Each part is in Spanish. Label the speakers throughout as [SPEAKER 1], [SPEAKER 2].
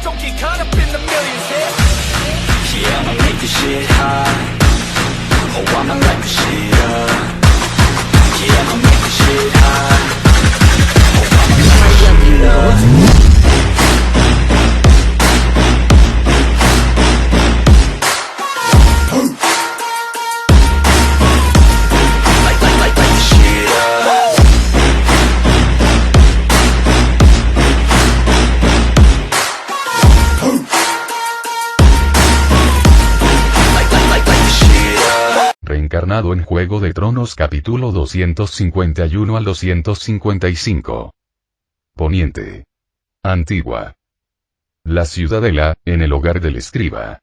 [SPEAKER 1] don't get caught up in the millions,
[SPEAKER 2] Yeah, I'ma make this shit hot. Oh, I'ma light this shit up. Yeah, I'ma make this shit hot. Oh, I'ma light this shit up.
[SPEAKER 3] Reencarnado en Juego de Tronos capítulo 251 al 255. Poniente. Antigua. La ciudadela, en el hogar del escriba.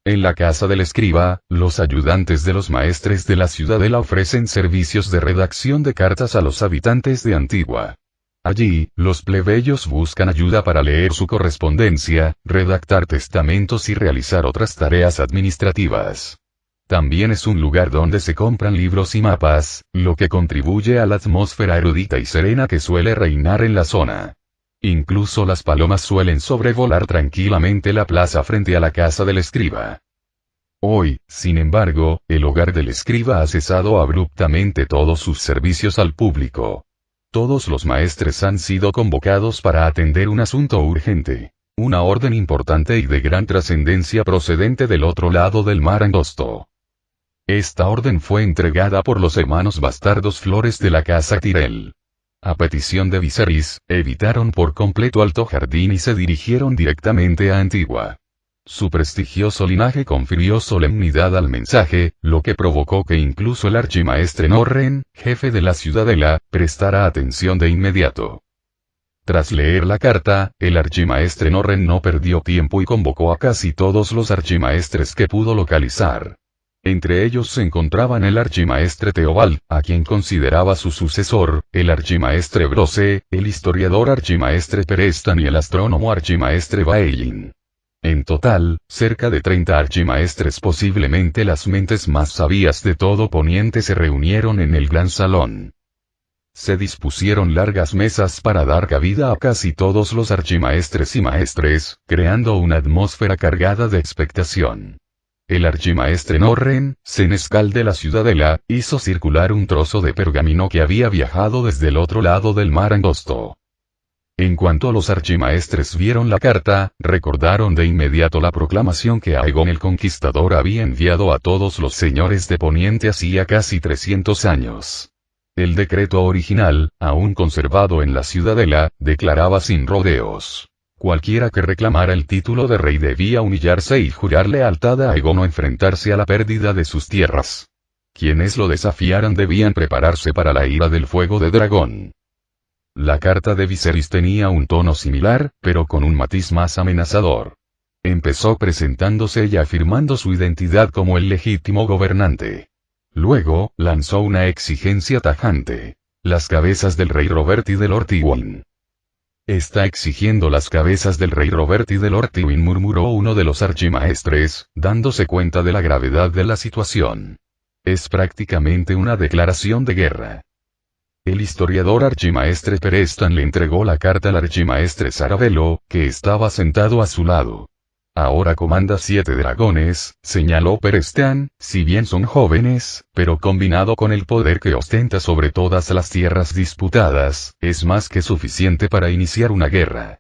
[SPEAKER 3] En la casa del escriba, los ayudantes de los maestres de la ciudadela ofrecen servicios de redacción de cartas a los habitantes de Antigua. Allí, los plebeyos buscan ayuda para leer su correspondencia, redactar testamentos y realizar otras tareas administrativas. También es un lugar donde se compran libros y mapas, lo que contribuye a la atmósfera erudita y serena que suele reinar en la zona. Incluso las palomas suelen sobrevolar tranquilamente la plaza frente a la casa del escriba. Hoy, sin embargo, el hogar del escriba ha cesado abruptamente todos sus servicios al público. Todos los maestres han sido convocados para atender un asunto urgente. Una orden importante y de gran trascendencia procedente del otro lado del mar angosto. Esta orden fue entregada por los hermanos bastardos Flores de la casa Tyrell. A petición de Viserys, evitaron por completo Alto Jardín y se dirigieron directamente a Antigua. Su prestigioso linaje confirió solemnidad al mensaje, lo que provocó que incluso el archimaestre Norren, jefe de la ciudadela, prestara atención de inmediato. Tras leer la carta, el archimaestre Norren no perdió tiempo y convocó a casi todos los archimaestres que pudo localizar. Entre ellos se encontraban el archimaestre Theobald, a quien consideraba su sucesor, el archimaestre Brose, el historiador archimaestre Perestan y el astrónomo archimaestre Baelin. En total, cerca de 30 archimaestres, posiblemente las mentes más sabias de todo Poniente, se reunieron en el gran salón. Se dispusieron largas mesas para dar cabida a casi todos los archimaestres y maestres, creando una atmósfera cargada de expectación. El archimaestre Norren, senescal de la ciudadela, hizo circular un trozo de pergamino que había viajado desde el otro lado del mar angosto. En cuanto los archimaestres vieron la carta, recordaron de inmediato la proclamación que Aegon el Conquistador había enviado a todos los señores de Poniente hacía casi 300 años. El decreto original, aún conservado en la ciudadela, declaraba sin rodeos: cualquiera que reclamara el título de rey debía humillarse y jurar lealtad a Aegon o enfrentarse a la pérdida de sus tierras. Quienes lo desafiaran debían prepararse para la ira del fuego de dragón. La carta de Viserys tenía un tono similar, pero con un matiz más amenazador. Empezó presentándose y afirmando su identidad como el legítimo gobernante. Luego, lanzó una exigencia tajante: las cabezas del rey Robert y de Lord Tywin. Está exigiendo las cabezas del rey Robert y de Lord Tywin, murmuró uno de los archimaestres, dándose cuenta de la gravedad de la situación. Es prácticamente una declaración de guerra. El historiador archimaestre Perestan le entregó la carta al archimaestre Sarabello, que estaba sentado a su lado. Ahora comanda 7 dragones, señaló Perestan, si bien son jóvenes, pero combinado con el poder que ostenta sobre todas las tierras disputadas, es más que suficiente para iniciar una guerra.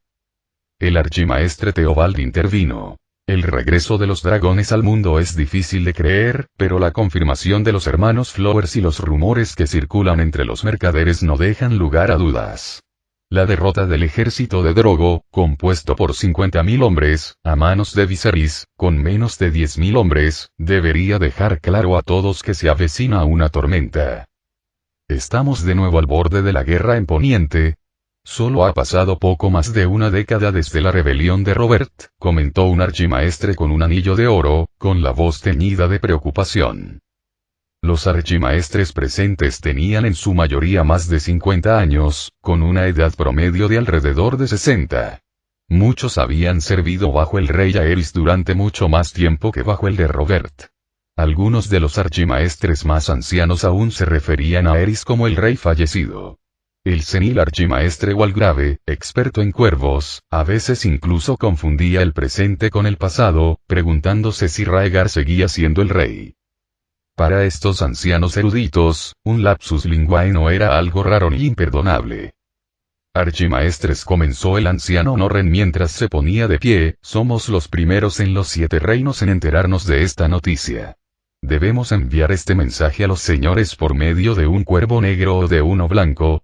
[SPEAKER 3] El archimaestre Theobald intervino. El regreso de los dragones al mundo es difícil de creer, pero la confirmación de los hermanos Flowers y los rumores que circulan entre los mercaderes no dejan lugar a dudas. La derrota del ejército de Drogo, compuesto por 50.000 hombres, a manos de Viserys, con menos de 10.000 hombres, debería dejar claro a todos que se avecina una tormenta. Estamos de nuevo al borde de la guerra en Poniente. Solo ha pasado poco más de una década desde la rebelión de Robert, comentó un archimaestre con un anillo de oro, con la voz teñida de preocupación. Los archimaestres presentes tenían en su mayoría más de 50 años, con una edad promedio de alrededor de 60. Muchos habían servido bajo el rey Aerys durante mucho más tiempo que bajo el de Robert. Algunos de los archimaestres más ancianos aún se referían a Aerys como el rey fallecido. El senil archimaestre Walgrave, experto en cuervos, a veces incluso confundía el presente con el pasado, preguntándose si Raegar seguía siendo el rey. Para estos ancianos eruditos, un lapsus linguae no era algo raro ni imperdonable. Archimaestres, comenzó el anciano Norren mientras se ponía de pie, somos los primeros en los 7 reinos en enterarnos de esta noticia. Debemos enviar este mensaje a los señores por medio de un cuervo negro o de uno blanco.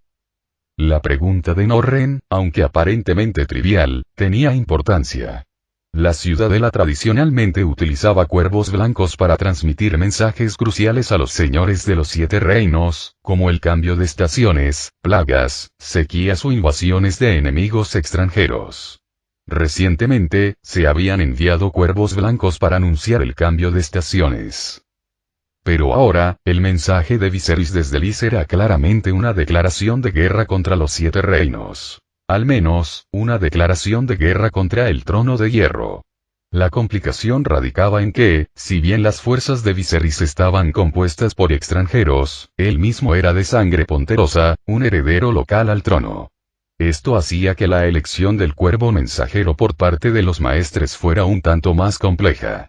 [SPEAKER 3] La pregunta de Norren, aunque aparentemente trivial, tenía importancia. La ciudadela tradicionalmente utilizaba cuervos blancos para transmitir mensajes cruciales a los señores de los 7 reinos, como el cambio de estaciones, plagas, sequías o invasiones de enemigos extranjeros. Recientemente, se habían enviado cuervos blancos para anunciar el cambio de estaciones. Pero ahora, el mensaje de Viserys desde Lys era claramente una declaración de guerra contra los 7 reinos. Al menos, una declaración de guerra contra el trono de hierro. La complicación radicaba en que, si bien las fuerzas de Viserys estaban compuestas por extranjeros, él mismo era de sangre ponterosa, un heredero local al trono. Esto hacía que la elección del cuervo mensajero por parte de los maestres fuera un tanto más compleja.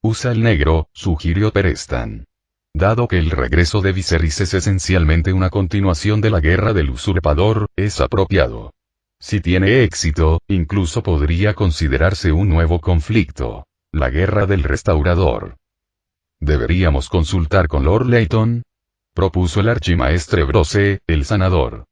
[SPEAKER 3] Usa el negro, sugirió Perestan. Dado que el regreso de Viserys es esencialmente una continuación de la guerra del usurpador, es apropiado. Si tiene éxito, incluso podría considerarse un nuevo conflicto. La guerra del restaurador. ¿Deberíamos consultar con Lord Leighton?, propuso el archimaestre Brose, el sanador.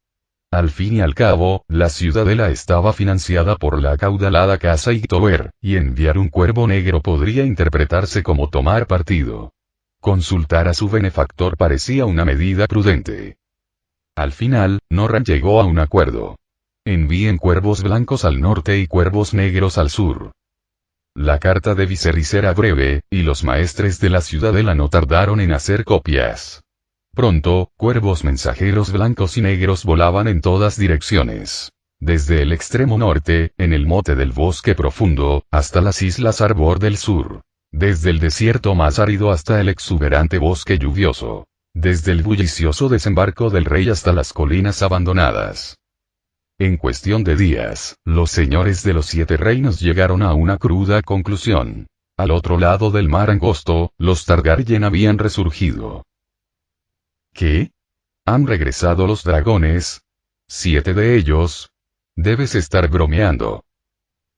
[SPEAKER 3] Al fin y al cabo, la ciudadela estaba financiada por la acaudalada casa Hightower, y enviar un cuervo negro podría interpretarse como tomar partido. Consultar a su benefactor parecía una medida prudente. Al final, Norren llegó a un acuerdo. Envíen cuervos blancos al norte y cuervos negros al sur. La carta de Viserys era breve, y los maestres de la ciudadela no tardaron en hacer copias. Pronto, cuervos mensajeros blancos y negros volaban en todas direcciones. Desde el extremo norte, en el mote del bosque profundo, hasta las islas Arbor del sur. Desde el desierto más árido hasta el exuberante bosque lluvioso. Desde el bullicioso desembarco del rey hasta las colinas abandonadas. En cuestión de días, los señores de los 7 reinos llegaron a una cruda conclusión. Al otro lado del mar angosto, los Targaryen habían resurgido. ¿Qué? ¿Han regresado los dragones? ¿7 de ellos? Debes estar bromeando.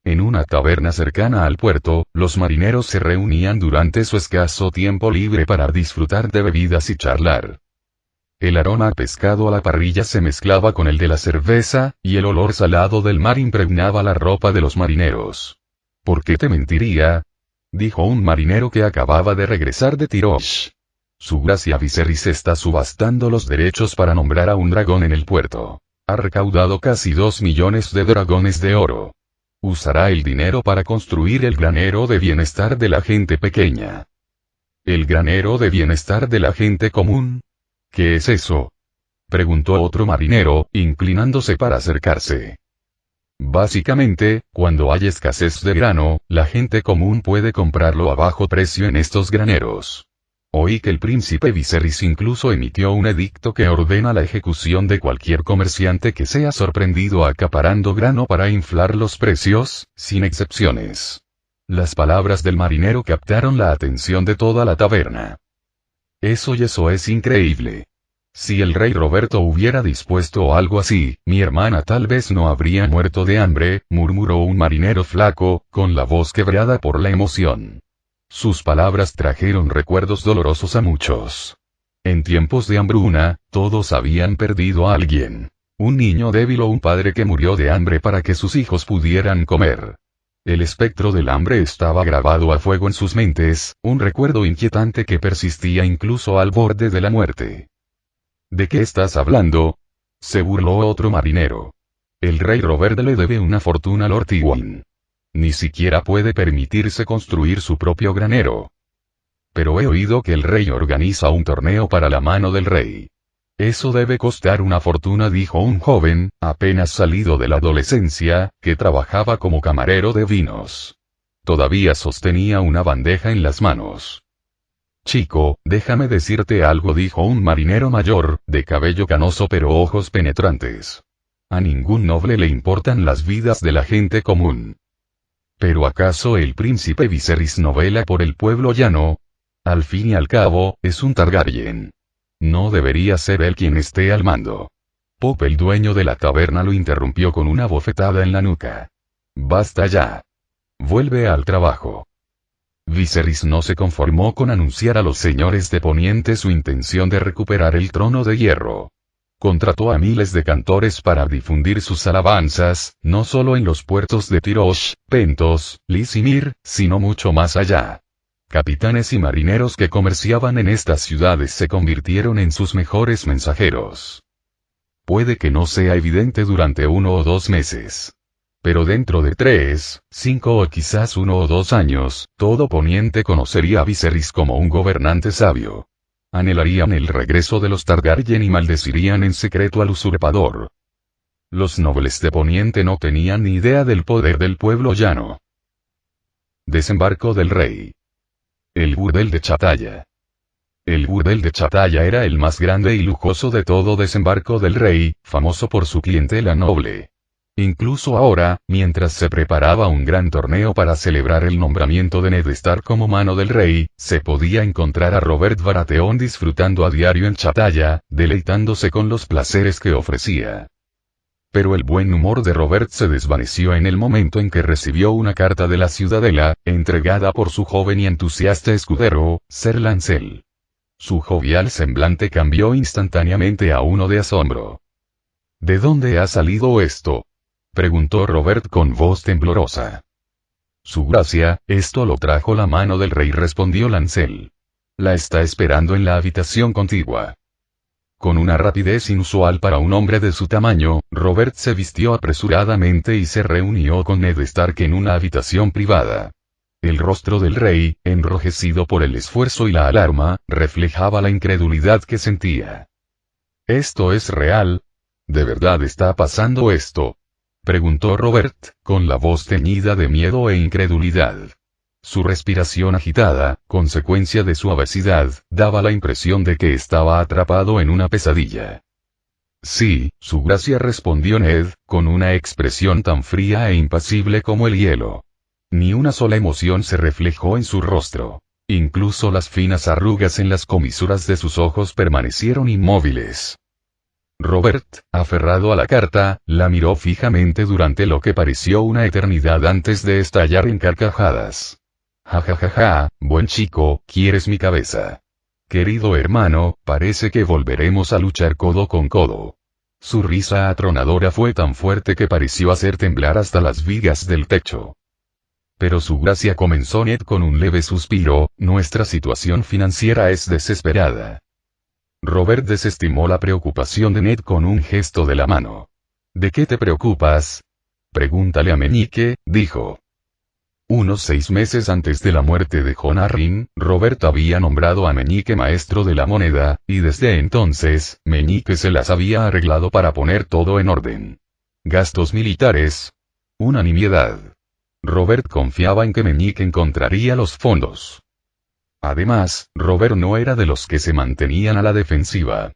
[SPEAKER 3] En una taberna cercana al puerto, los marineros se reunían durante su escaso tiempo libre para disfrutar de bebidas y charlar. El aroma a pescado a la parrilla se mezclaba con el de la cerveza, y el olor salado del mar impregnaba la ropa de los marineros. ¿Por qué te mentiría?, dijo un marinero que acababa de regresar de Tirosh. Su gracia Viserys está subastando los derechos para nombrar a un dragón en el puerto. Ha recaudado casi 2 millones de dragones de oro. Usará el dinero para construir el granero de bienestar de la gente pequeña. ¿El granero de bienestar de la gente común? ¿Qué es eso?, preguntó otro marinero, inclinándose para acercarse. Básicamente, cuando hay escasez de grano, la gente común puede comprarlo a bajo precio en estos graneros. Oí que el príncipe Viserys incluso emitió un edicto que ordena la ejecución de cualquier comerciante que sea sorprendido acaparando grano para inflar los precios, sin excepciones. Las palabras del marinero captaron la atención de toda la taberna. Eso es increíble. Si el rey Roberto hubiera dispuesto algo así, mi hermana tal vez no habría muerto de hambre, murmuró un marinero flaco, con la voz quebrada por la emoción. Sus palabras trajeron recuerdos dolorosos a muchos. En tiempos de hambruna, todos habían perdido a alguien. Un niño débil o un padre que murió de hambre para que sus hijos pudieran comer. El espectro del hambre estaba grabado a fuego en sus mentes, un recuerdo inquietante que persistía incluso al borde de la muerte. ¿De qué estás hablando?, se burló otro marinero. El rey Robert le debe una fortuna a Lord Tywin. Ni siquiera puede permitirse construir su propio granero. Pero he oído que el rey organiza un torneo para la mano del rey. Eso debe costar una fortuna, dijo un joven, apenas salido de la adolescencia, que trabajaba como camarero de vinos. Todavía sostenía una bandeja en las manos. Chico, déjame decirte algo, dijo un marinero mayor, de cabello canoso pero ojos penetrantes. A ningún noble le importan las vidas de la gente común. ¿Pero acaso el príncipe Viserys no vela por el pueblo llano? Al fin y al cabo, es un Targaryen. No debería ser él quien esté al mando. Pop, el dueño de la taberna, lo interrumpió con una bofetada en la nuca. Basta ya. Vuelve al trabajo. Viserys no se conformó con anunciar a los señores de Poniente su intención de recuperar el trono de hierro. Contrató a miles de cantores para difundir sus alabanzas, no solo en los puertos de Tirosh, Pentos, Lysimir, sino mucho más allá. Capitanes y marineros que comerciaban en estas ciudades se convirtieron en sus mejores mensajeros. Puede que no sea evidente durante 1 o 2 meses. Pero dentro de 3, 5 o quizás 1 o 2 años, todo Poniente conocería a Viserys como un gobernante sabio. Anhelarían el regreso de los Targaryen y maldecirían en secreto al usurpador. Los nobles de Poniente no tenían ni idea del poder del pueblo llano. Desembarco del rey. El burdel de Chatalla. El burdel de Chatalla era el más grande y lujoso de todo Desembarco del Rey, famoso por su clientela noble. Incluso ahora, mientras se preparaba un gran torneo para celebrar el nombramiento de Ned Stark como mano del rey, se podía encontrar a Robert Baratheon disfrutando a diario en Chatalla, deleitándose con los placeres que ofrecía. Pero el buen humor de Robert se desvaneció en el momento en que recibió una carta de la Ciudadela, entregada por su joven y entusiasta escudero, Ser Lancel. Su jovial semblante cambió instantáneamente a uno de asombro. ¿De dónde ha salido esto?, preguntó Robert con voz temblorosa. Su gracia, esto lo trajo la mano del rey, respondió Lancel. La está esperando en la habitación contigua. Con una rapidez inusual para un hombre de su tamaño, Robert se vistió apresuradamente y se reunió con Ned Stark en una habitación privada. El rostro del rey, enrojecido por el esfuerzo y la alarma, reflejaba la incredulidad que sentía. ¿Esto es real? ¿De verdad está pasando esto?, preguntó Robert, con la voz teñida de miedo e incredulidad. Su respiración agitada, consecuencia de su obesidad, daba la impresión de que estaba atrapado en una pesadilla. Sí, su gracia, respondió Ned, con una expresión tan fría e impasible como el hielo. Ni una sola emoción se reflejó en su rostro. Incluso las finas arrugas en las comisuras de sus ojos permanecieron inmóviles. Robert, aferrado a la carta, la miró fijamente durante lo que pareció una eternidad antes de estallar en carcajadas. Ja ja ja ja, buen chico, ¿quieres mi cabeza? Querido hermano, parece que volveremos a luchar codo con codo. Su risa atronadora fue tan fuerte que pareció hacer temblar hasta las vigas del techo. Pero su gracia, comenzó Ned con un leve suspiro, nuestra situación financiera es desesperada. Robert desestimó la preocupación de Ned con un gesto de la mano. ¿De qué te preocupas? Pregúntale a Meñique, dijo. Unos 6 meses antes de la muerte de Jon Arryn, Robert había nombrado a Meñique maestro de la moneda, y desde entonces, Meñique se las había arreglado para poner todo en orden. Gastos militares. Una nimiedad. Robert confiaba en que Meñique encontraría los fondos. Además, Robert no era de los que se mantenían a la defensiva.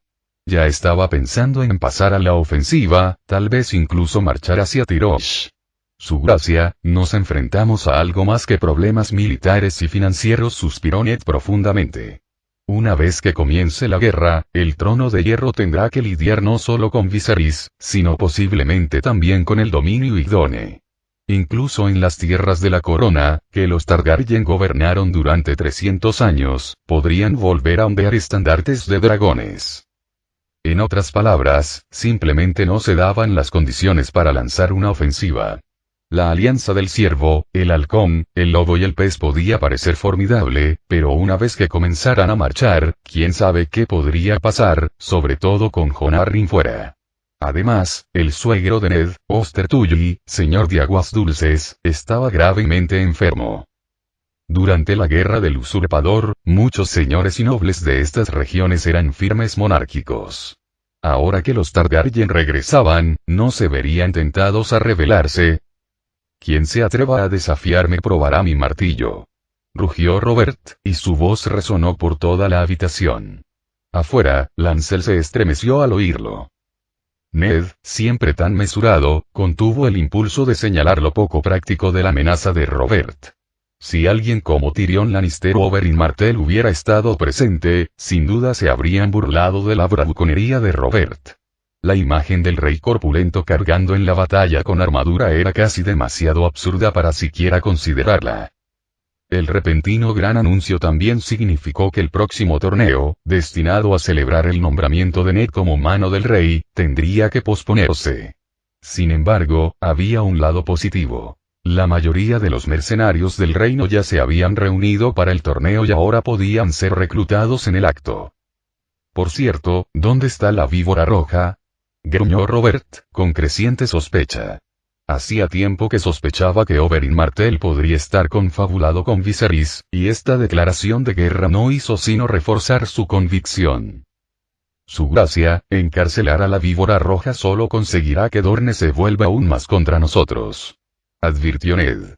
[SPEAKER 3] Ya estaba pensando en pasar a la ofensiva, tal vez incluso marchar hacia Tirosh. Su gracia, nos enfrentamos a algo más que problemas militares y financieros, suspiró Ned profundamente. Una vez que comience la guerra, el trono de hierro tendrá que lidiar no solo con Viserys, sino posiblemente también con el dominio Igdone. Incluso en las tierras de la corona, que los Targaryen gobernaron durante 300 años, podrían volver a ondear estandartes de dragones. En otras palabras, simplemente no se daban las condiciones para lanzar una ofensiva. La alianza del ciervo, el halcón, el lobo y el pez podía parecer formidable, pero una vez que comenzaran a marchar, quién sabe qué podría pasar, sobre todo con Jon Arryn fuera. Además, el suegro de Ned, Oster Tully, señor de aguas dulces, estaba gravemente enfermo. Durante la guerra del usurpador, muchos señores y nobles de estas regiones eran firmes monárquicos. Ahora que los Targaryen regresaban, no se verían tentados a rebelarse. Quien se atreva a desafiarme probará mi martillo. rugió Robert, y su voz resonó por toda la habitación. Afuera, Lancel se estremeció al oírlo. Ned, siempre tan mesurado, contuvo el impulso de señalar lo poco práctico de la amenaza de Robert. Si alguien como Tyrion Lannister o Oberyn Martell hubiera estado presente, sin duda se habrían burlado de la bravuconería de Robert. La imagen del rey corpulento cargando en la batalla con armadura era casi demasiado absurda para siquiera considerarla. El repentino gran anuncio también significó que el próximo torneo, destinado a celebrar el nombramiento de Ned como mano del rey, tendría que posponerse. Sin embargo, había un lado positivo. La mayoría de los mercenarios del reino ya se habían reunido para el torneo y ahora podían ser reclutados en el acto. Por cierto, ¿dónde está la víbora roja?, gruñó Robert, con creciente sospecha. Hacía tiempo que sospechaba que Oberyn Martell podría estar confabulado con Viserys, y esta declaración de guerra no hizo sino reforzar su convicción. Su gracia, encarcelar a la víbora roja solo conseguirá que Dorne se vuelva aún más contra nosotros, advirtió Ned.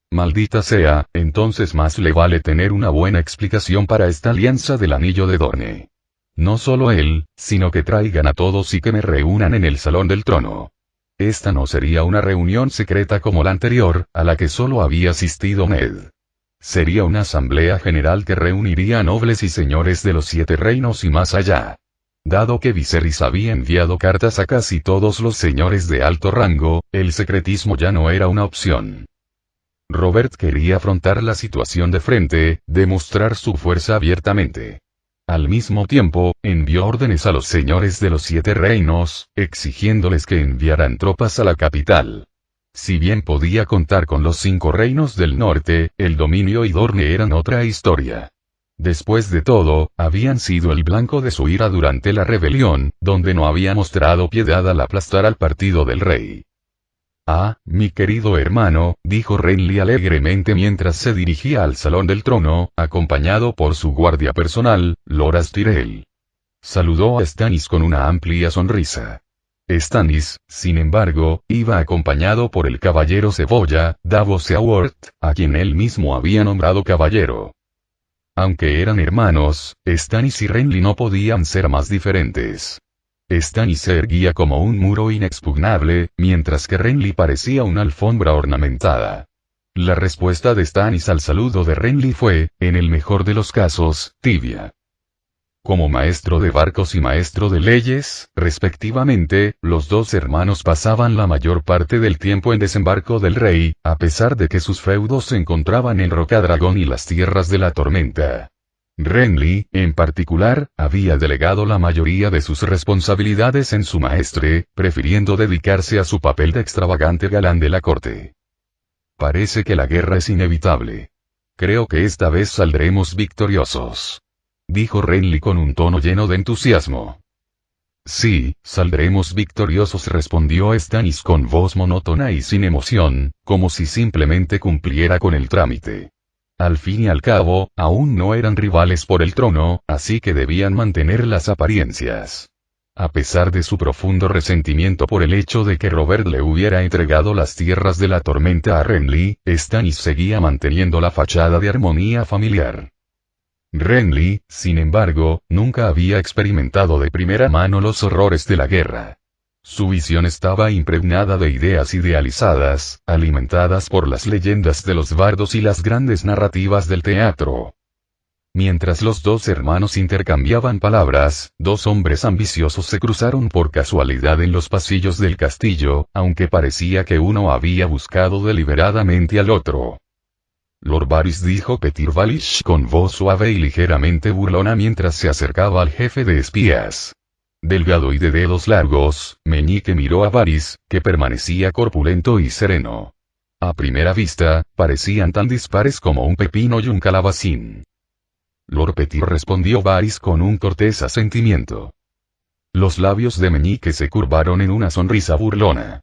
[SPEAKER 3] Maldita sea, entonces más le vale tener una buena explicación para esta alianza del anillo de Dorne. No solo él, sino que traigan a todos y que me reúnan en el Salón del Trono. Esta no sería una reunión secreta como la anterior, a la que solo había asistido Ned. Sería una asamblea general que reuniría a nobles y señores de los 7 reinos y más allá. Dado que Viserys había enviado cartas a casi todos los señores de alto rango, el secretismo ya no era una opción. Robert quería afrontar la situación de frente, demostrar su fuerza abiertamente. Al mismo tiempo, envió órdenes a los señores de los 7 reinos, exigiéndoles que enviaran tropas a la capital. Si bien podía contar con los 5 reinos del norte, el dominio y Dorne eran otra historia. Después de todo, habían sido el blanco de su ira durante la rebelión, donde no había mostrado piedad al aplastar al partido del rey. Ah, mi querido hermano, dijo Renly alegremente mientras se dirigía al Salón del Trono, acompañado por su guardia personal, Loras Tyrell. Saludó a Stannis con una amplia sonrisa. Stannis, sin embargo, iba acompañado por el caballero Cebolla, Davos Seaworth, a quien él mismo había nombrado caballero. Aunque eran hermanos, Stannis y Renly no podían ser más diferentes. Stannis se erguía como un muro inexpugnable, mientras que Renly parecía una alfombra ornamentada. La respuesta de Stannis al saludo de Renly fue, en el mejor de los casos, tibia. Como maestro de barcos y maestro de leyes, respectivamente, los 2 hermanos pasaban la mayor parte del tiempo en Desembarco del Rey, a pesar de que sus feudos se encontraban en Rocadragón y las Tierras de la Tormenta. Renly, en particular, había delegado la mayoría de sus responsabilidades en su maestre, prefiriendo dedicarse a su papel de extravagante galán de la corte. Parece que la guerra es inevitable. Creo que esta vez saldremos victoriosos, dijo Renly con un tono lleno de entusiasmo. Sí, saldremos victoriosos, respondió Stannis con voz monótona y sin emoción, como si simplemente cumpliera con el trámite. Al fin y al cabo, aún no eran rivales por el trono, así que debían mantener las apariencias. A pesar de su profundo resentimiento por el hecho de que Robert le hubiera entregado las tierras de la tormenta a Renly, Stannis seguía manteniendo la fachada de armonía familiar. Renly, sin embargo, nunca había experimentado de primera mano los horrores de la guerra. Su visión estaba impregnada de ideas idealizadas, alimentadas por las leyendas de los bardos y las grandes narrativas del teatro. Mientras los 2 hermanos intercambiaban palabras, 2 hombres ambiciosos se cruzaron por casualidad en los pasillos del castillo, aunque parecía que uno había buscado deliberadamente al otro. Lord Varys, dijo Petyr Baelish con voz suave y ligeramente burlona mientras se acercaba al jefe de espías. Delgado y de dedos largos, Meñique miró a Varys, que permanecía corpulento y sereno. A primera vista, parecían tan dispares como un pepino y un calabacín. Lord Petyr, respondió Varys con un cortés asentimiento. Los labios de Meñique se curvaron en una sonrisa burlona.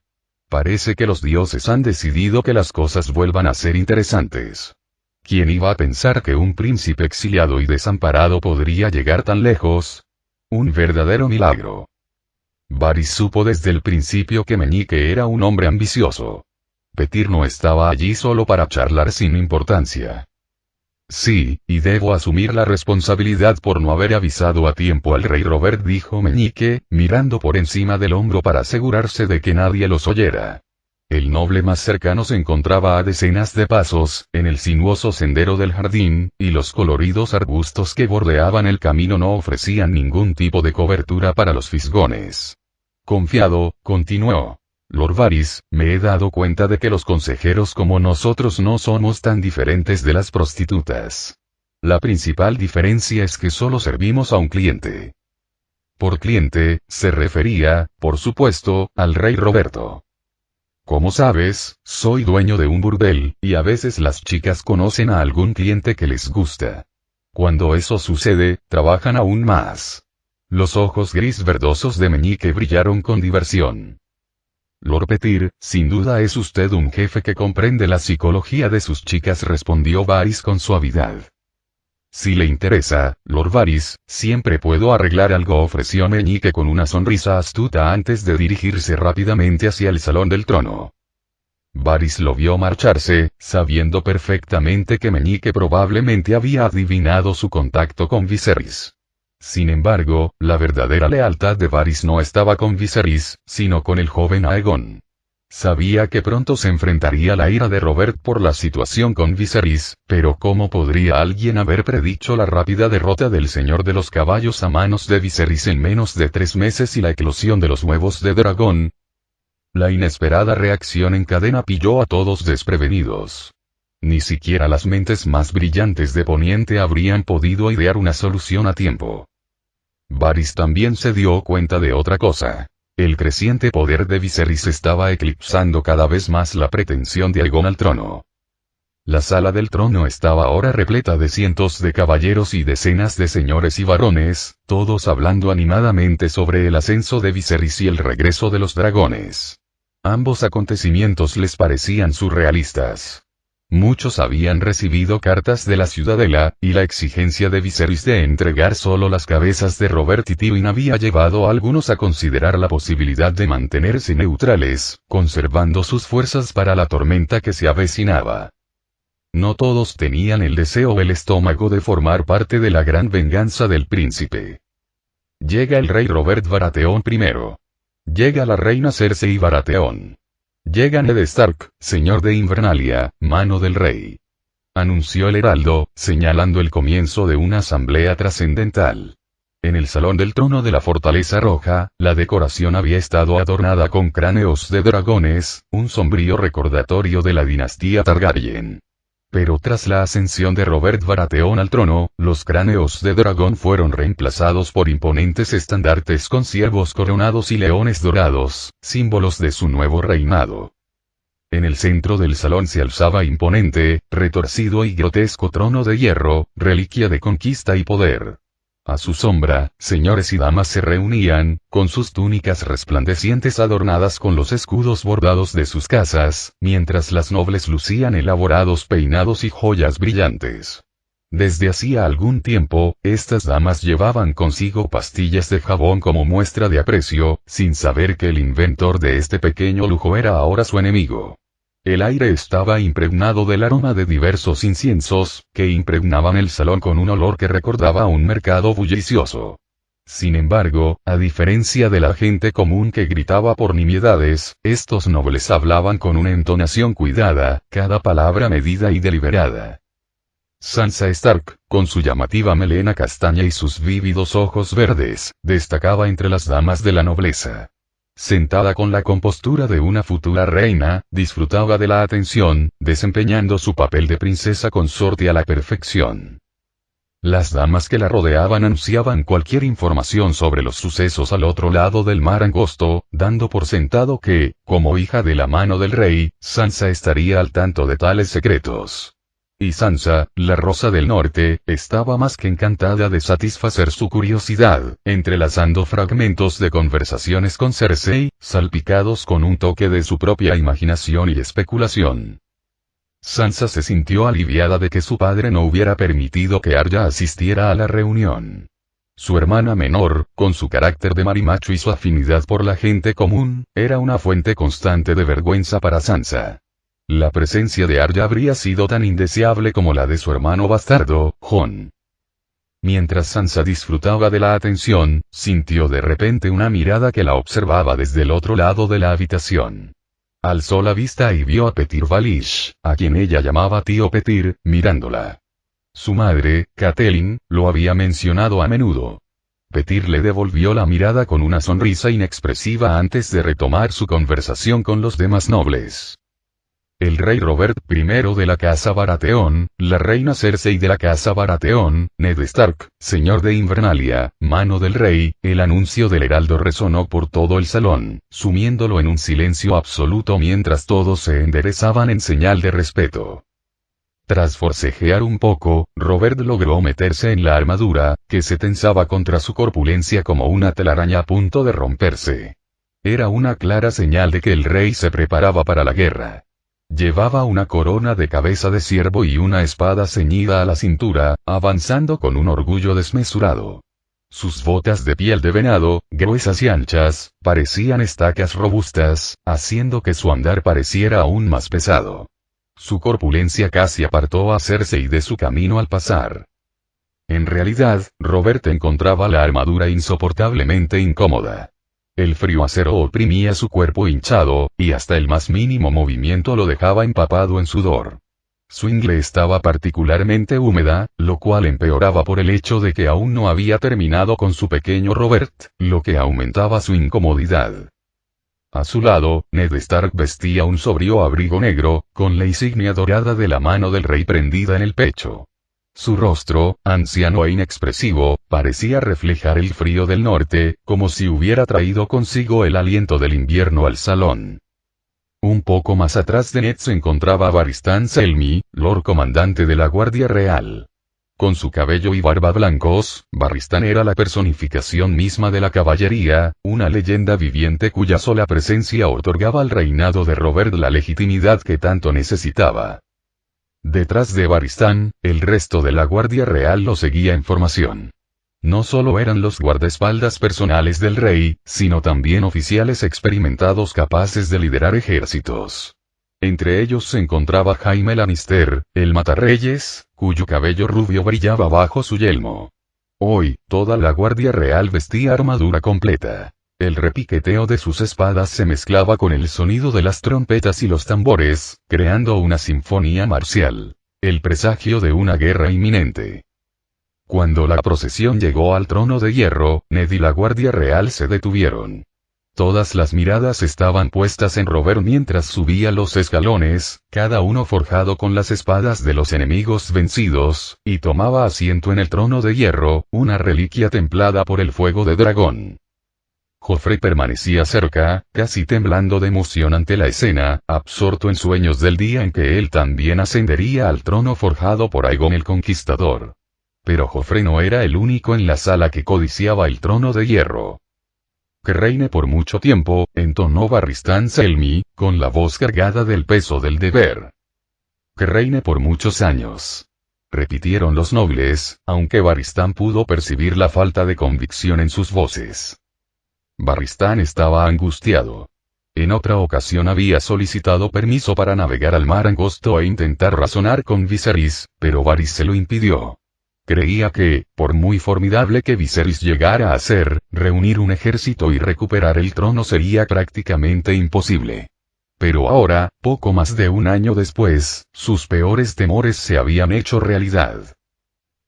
[SPEAKER 3] Parece que los dioses han decidido que las cosas vuelvan a ser interesantes. ¿Quién iba a pensar que un príncipe exiliado y desamparado podría llegar tan lejos? Un verdadero milagro. Varys supo desde el principio que Meñique era un hombre ambicioso. Petyr no estaba allí solo para charlar sin importancia. Sí, y debo asumir la responsabilidad por no haber avisado a tiempo al rey Robert, dijo Meñique, mirando por encima del hombro para asegurarse de que nadie los oyera. El noble más cercano se encontraba a decenas de pasos, en el sinuoso sendero del jardín, y los coloridos arbustos que bordeaban el camino no ofrecían ningún tipo de cobertura para los fisgones. Confiado, continuó. Lord Varys, me he dado cuenta de que los consejeros como nosotros no somos tan diferentes de las prostitutas. La principal diferencia es que solo servimos a un cliente. Por cliente, se refería, por supuesto, al rey Roberto. Como sabes, soy dueño de un burdel, y a veces las chicas conocen a algún cliente que les gusta. Cuando eso sucede, trabajan aún más. Los ojos gris verdosos de Meñique brillaron con diversión. Lord Petyr, sin duda es usted un jefe que comprende la psicología de sus chicas, respondió Varys con suavidad. Si le interesa, Lord Varys, siempre puedo arreglar algo, ofreció Meñique con una sonrisa astuta antes de dirigirse rápidamente hacia el salón del trono. Varys lo vio marcharse, sabiendo perfectamente que Meñique probablemente había adivinado su contacto con Viserys. Sin embargo, la verdadera lealtad de Varys no estaba con Viserys, sino con el joven Aegon. Sabía que pronto se enfrentaría a la ira de Robert por la situación con Viserys, pero ¿cómo podría alguien haber predicho la rápida derrota del Señor de los Caballos a manos de Viserys en menos de 3 meses y la eclosión de los huevos de dragón? La inesperada reacción en cadena pilló a todos desprevenidos. Ni siquiera las mentes más brillantes de Poniente habrían podido idear una solución a tiempo. Varys también se dio cuenta de otra cosa. El creciente poder de Viserys estaba eclipsando cada vez más la pretensión de Aegon al trono. La sala del trono estaba ahora repleta de cientos de caballeros y decenas de señores y varones, todos hablando animadamente sobre el ascenso de Viserys y el regreso de los dragones. Ambos acontecimientos les parecían surrealistas. Muchos habían recibido cartas de la Ciudadela, y la exigencia de Viserys de entregar solo las cabezas de Robert y Tywin había llevado a algunos a considerar la posibilidad de mantenerse neutrales, conservando sus fuerzas para la tormenta que se avecinaba. No todos tenían el deseo o el estómago de formar parte de la gran venganza del príncipe. Llega el rey Robert Baratheon I. Llega la reina Cersei Baratheon. Llega Ned Stark, señor de Invernalia, mano del rey. Anunció el heraldo, señalando el comienzo de una asamblea trascendental. En el salón del trono de la Fortaleza Roja, la decoración había estado adornada con cráneos de dragones, un sombrío recordatorio de la dinastía Targaryen. Pero tras la ascensión de Robert Baratheon al trono, los cráneos de dragón fueron reemplazados por imponentes estandartes con ciervos coronados y leones dorados, símbolos de su nuevo reinado. En el centro del salón se alzaba imponente, retorcido y grotesco trono de hierro, reliquia de conquista y poder. A su sombra, señores y damas se reunían, con sus túnicas resplandecientes adornadas con los escudos bordados de sus casas, mientras las nobles lucían elaborados peinados y joyas brillantes. Desde hacía algún tiempo, estas damas llevaban consigo pastillas de jabón como muestra de aprecio, sin saber que el inventor de este pequeño lujo era ahora su enemigo. El aire estaba impregnado del aroma de diversos inciensos, que impregnaban el salón con un olor que recordaba un mercado bullicioso. Sin embargo, a diferencia de la gente común que gritaba por nimiedades, estos nobles hablaban con una entonación cuidada, cada palabra medida y deliberada. Sansa Stark, con su llamativa melena castaña y sus vívidos ojos verdes, destacaba entre las damas de la nobleza. Sentada con la compostura de una futura reina, disfrutaba de la atención, desempeñando su papel de princesa consorte a la perfección. Las damas que la rodeaban anunciaban cualquier información sobre los sucesos al otro lado del mar angosto, dando por sentado que, como hija de la mano del rey, Sansa estaría al tanto de tales secretos. Y Sansa, la Rosa del Norte, estaba más que encantada de satisfacer su curiosidad, entrelazando fragmentos de conversaciones con Cersei, salpicados con un toque de su propia imaginación y especulación. Sansa se sintió aliviada de que su padre no hubiera permitido que Arya asistiera a la reunión. Su hermana menor, con su carácter de marimacho y su afinidad por la gente común, era una fuente constante de vergüenza para Sansa. La presencia de Arya habría sido tan indeseable como la de su hermano bastardo, Jon. Mientras Sansa disfrutaba de la atención, sintió de repente una mirada que la observaba desde el otro lado de la habitación. Alzó la vista y vio a Petyr Baelish, a quien ella llamaba tío Petyr, mirándola. Su madre, Catelyn, lo había mencionado a menudo. Petyr le devolvió la mirada con una sonrisa inexpresiva antes de retomar su conversación con los demás nobles. El rey Robert I de la casa Baratheon, la reina Cersei de la casa Baratheon, Ned Stark, señor de Invernalia, mano del rey, el anuncio del heraldo resonó por todo el salón, sumiéndolo en un silencio absoluto mientras todos se enderezaban en señal de respeto. Tras forcejear un poco, Robert logró meterse en la armadura, que se tensaba contra su corpulencia como una telaraña a punto de romperse. Era una clara señal de que el rey se preparaba para la guerra. Llevaba una corona de cabeza de ciervo y una espada ceñida a la cintura, avanzando con un orgullo desmesurado. Sus botas de piel de venado, gruesas y anchas, parecían estacas robustas, haciendo que su andar pareciera aún más pesado. Su corpulencia casi apartó a Cersei de su camino al pasar. En realidad, Robert encontraba la armadura insoportablemente incómoda. El frío acero oprimía su cuerpo hinchado, y hasta el más mínimo movimiento lo dejaba empapado en sudor. Su ingle estaba particularmente húmeda, lo cual empeoraba por el hecho de que aún no había terminado con su pequeño Robert, lo que aumentaba su incomodidad. A su lado, Ned Stark vestía un sobrio abrigo negro, con la insignia dorada de la mano del rey prendida en el pecho. Su rostro, anciano e inexpresivo, parecía reflejar el frío del norte, como si hubiera traído consigo el aliento del invierno al salón. Un poco más atrás de Ned se encontraba Barristan Selmy, Lord Comandante de la Guardia Real. Con su cabello y barba blancos, Barristan era la personificación misma de la caballería, una leyenda viviente cuya sola presencia otorgaba al reinado de Robert la legitimidad que tanto necesitaba. Detrás de Barristan, el resto de la Guardia Real lo seguía en formación. No solo eran los guardaespaldas personales del rey, sino también oficiales experimentados capaces de liderar ejércitos. Entre ellos se encontraba Jaime Lannister, el Matarreyes, cuyo cabello rubio brillaba bajo su yelmo. Hoy, toda la Guardia Real vestía armadura completa. El repiqueteo de sus espadas se mezclaba con el sonido de las trompetas y los tambores, creando una sinfonía marcial. El presagio de una guerra inminente. Cuando la procesión llegó al trono de hierro, Ned y la Guardia Real se detuvieron. Todas las miradas estaban puestas en Robert mientras subía los escalones, cada uno forjado con las espadas de los enemigos vencidos, y tomaba asiento en el trono de hierro, una reliquia templada por el fuego de dragón. Joffrey permanecía cerca, casi temblando de emoción ante la escena, absorto en sueños del día en que él también ascendería al trono forjado por Aegon el Conquistador. Pero Joffrey no era el único en la sala que codiciaba el trono de hierro. Que reine por mucho tiempo, entonó Barristan Selmy, con la voz cargada del peso del deber. Que reine por muchos años. Repitieron los nobles, aunque Barristan pudo percibir la falta de convicción en sus voces. Barristan estaba angustiado. En otra ocasión había solicitado permiso para navegar al mar angosto e intentar razonar con Viserys, pero Varys se lo impidió. Creía que, por muy formidable que Viserys llegara a ser, reunir un ejército y recuperar el trono sería prácticamente imposible. Pero ahora, poco más de un año después, sus peores temores se habían hecho realidad.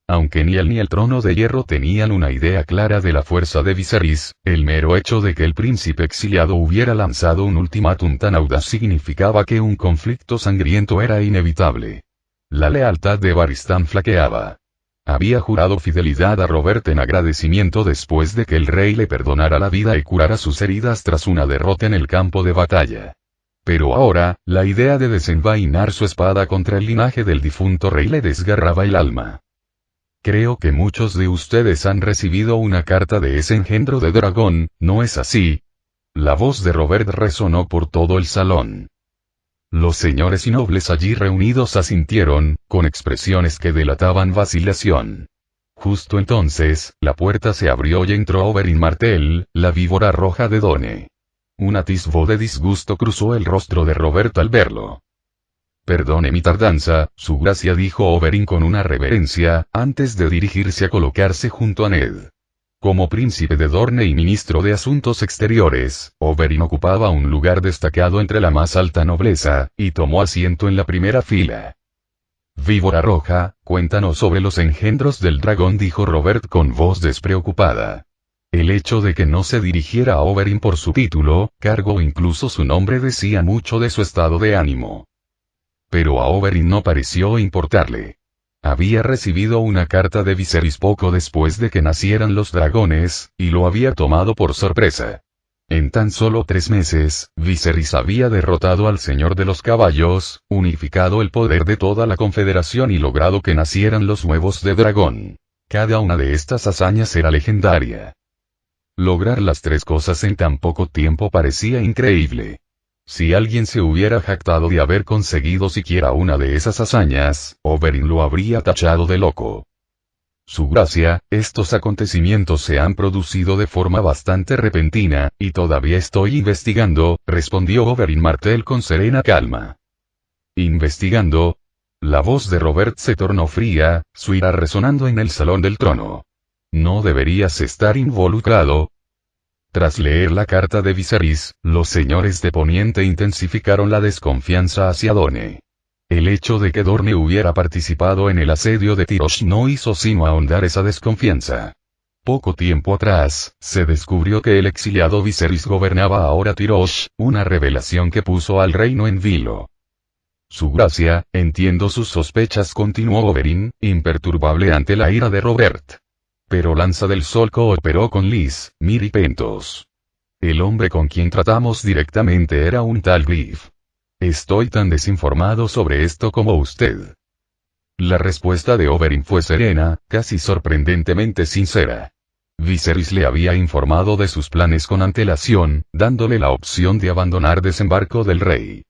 [SPEAKER 3] Aunque ni él ni el trono de hierro tenían una idea clara de la fuerza de Viserys, el mero hecho de que el príncipe exiliado hubiera lanzado un ultimátum tan audaz significaba que un conflicto sangriento era inevitable. La lealtad de Barristan flaqueaba. Había jurado fidelidad a Robert en agradecimiento después de que el rey le perdonara la vida y curara sus heridas tras una derrota en el campo de batalla. Pero ahora, la idea de desenvainar su espada contra el linaje del difunto rey le desgarraba el alma. Creo que muchos de ustedes han recibido una carta de ese engendro de dragón, ¿no es así? La voz de Robert resonó por todo el salón. Los señores y nobles allí reunidos asintieron, con expresiones que delataban vacilación. Justo entonces, la puerta se abrió y entró Oberyn Martell, la víbora roja de Done. Un atisbo de disgusto cruzó el rostro de Robert al verlo. Perdone mi tardanza, su gracia, dijo Oberyn con una reverencia, antes de dirigirse a colocarse junto a Ned. Como príncipe de Dorne y ministro de Asuntos Exteriores, Oberyn ocupaba un lugar destacado entre la más alta nobleza, y tomó asiento en la primera fila. Víbora Roja, cuéntanos sobre los engendros del dragón, dijo Robert con voz despreocupada. El hecho de que no se dirigiera a Oberyn por su título, cargo o incluso su nombre decía mucho de su estado de ánimo. Pero a Oberyn no pareció importarle. Había recibido una carta de Viserys poco después de que nacieran los dragones, y lo había tomado por sorpresa. En tan solo 3 meses, Viserys había derrotado al Señor de los Caballos, unificado el poder de toda la Confederación y logrado que nacieran los huevos de dragón. Cada una de estas hazañas era legendaria. Lograr las 3 cosas en tan poco tiempo parecía increíble. Si alguien se hubiera jactado de haber conseguido siquiera una de esas hazañas, Oberyn lo habría tachado de loco. Su gracia, estos acontecimientos se han producido de forma bastante repentina, y todavía estoy investigando, respondió Oberyn Martell con serena calma. ¿Investigando? La voz de Robert se tornó fría, su ira resonando en el salón del trono. ¿No deberías estar involucrado? Tras leer la carta de Viserys, los señores de Poniente intensificaron la desconfianza hacia Dorne. El hecho de que Dorne hubiera participado en el asedio de Tyrosh no hizo sino ahondar esa desconfianza. Poco tiempo atrás, se descubrió que el exiliado Viserys gobernaba ahora Tyrosh, una revelación que puso al reino en vilo. Su gracia, entiendo sus sospechas, continuó Oberyn, imperturbable ante la ira de Robert. Pero Lanza del Sol cooperó con Lys, Myr y Pentos. El hombre con quien tratamos directamente era un tal Griff. Estoy tan desinformado sobre esto como usted. La respuesta de Oberyn fue serena, casi sorprendentemente sincera. Viserys le había informado de sus planes con antelación, dándole la opción de abandonar Desembarco del Rey.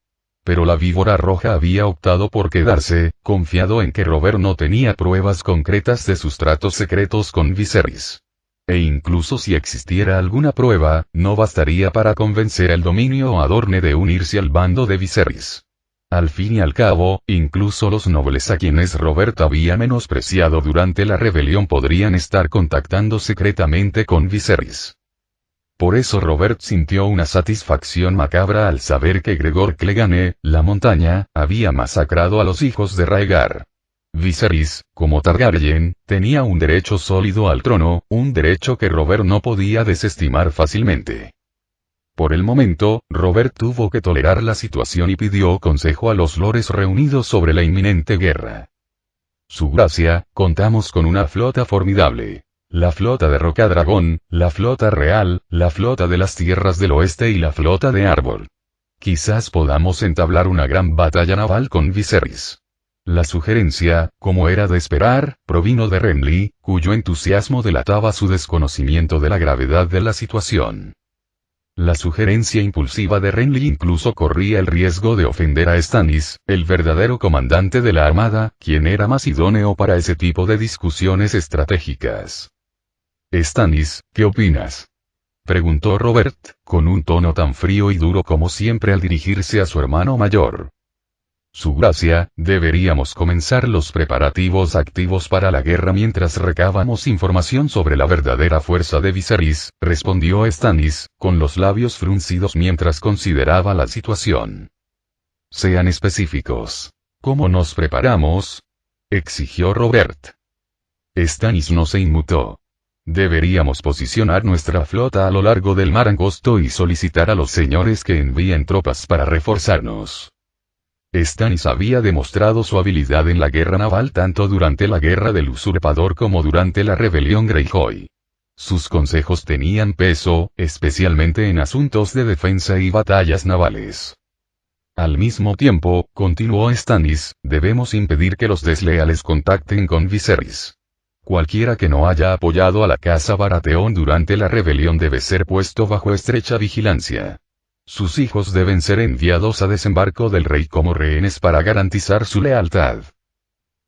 [SPEAKER 3] Pero la Víbora Roja había optado por quedarse, confiado en que Robert no tenía pruebas concretas de sus tratos secretos con Viserys. E incluso si existiera alguna prueba, no bastaría para convencer al dominio a Dorne de unirse al bando de Viserys. Al fin y al cabo, incluso los nobles a quienes Robert había menospreciado durante la rebelión podrían estar contactando secretamente con Viserys. Por eso Robert sintió una satisfacción macabra al saber que Gregor Clegane, la montaña, había masacrado a los hijos de Rhaegar. Viserys, como Targaryen, tenía un derecho sólido al trono, un derecho que Robert no podía desestimar fácilmente. Por el momento, Robert tuvo que tolerar la situación y pidió consejo a los lores reunidos sobre la inminente guerra. Su gracia, contamos con una flota formidable. La flota de Rocadragón, la flota real, la flota de las tierras del oeste y la flota de Árbol. Quizás podamos entablar una gran batalla naval con Viserys. La sugerencia, como era de esperar, provino de Renly, cuyo entusiasmo delataba su desconocimiento de la gravedad de la situación. La sugerencia impulsiva de Renly incluso corría el riesgo de ofender a Stannis, el verdadero comandante de la armada, quien era más idóneo para ese tipo de discusiones estratégicas. Stannis, ¿qué opinas?, preguntó Robert, con un tono tan frío y duro como siempre al dirigirse a su hermano mayor. Su gracia, deberíamos comenzar los preparativos activos para la guerra mientras recabamos información sobre la verdadera fuerza de Viserys, respondió Stannis, con los labios fruncidos mientras consideraba la situación. Sean específicos. ¿Cómo nos preparamos?, exigió Robert. Stannis no se inmutó. Deberíamos posicionar nuestra flota a lo largo del mar angosto y solicitar a los señores que envíen tropas para reforzarnos. Stannis había demostrado su habilidad en la guerra naval tanto durante la guerra del usurpador como durante la rebelión Greyjoy. Sus consejos tenían peso, especialmente en asuntos de defensa y batallas navales. Al mismo tiempo, continuó Stannis, debemos impedir que los desleales contacten con Viserys. Cualquiera que no haya apoyado a la casa Baratheon durante la rebelión debe ser puesto bajo estrecha vigilancia. Sus hijos deben ser enviados a Desembarco del Rey como rehenes para garantizar su lealtad.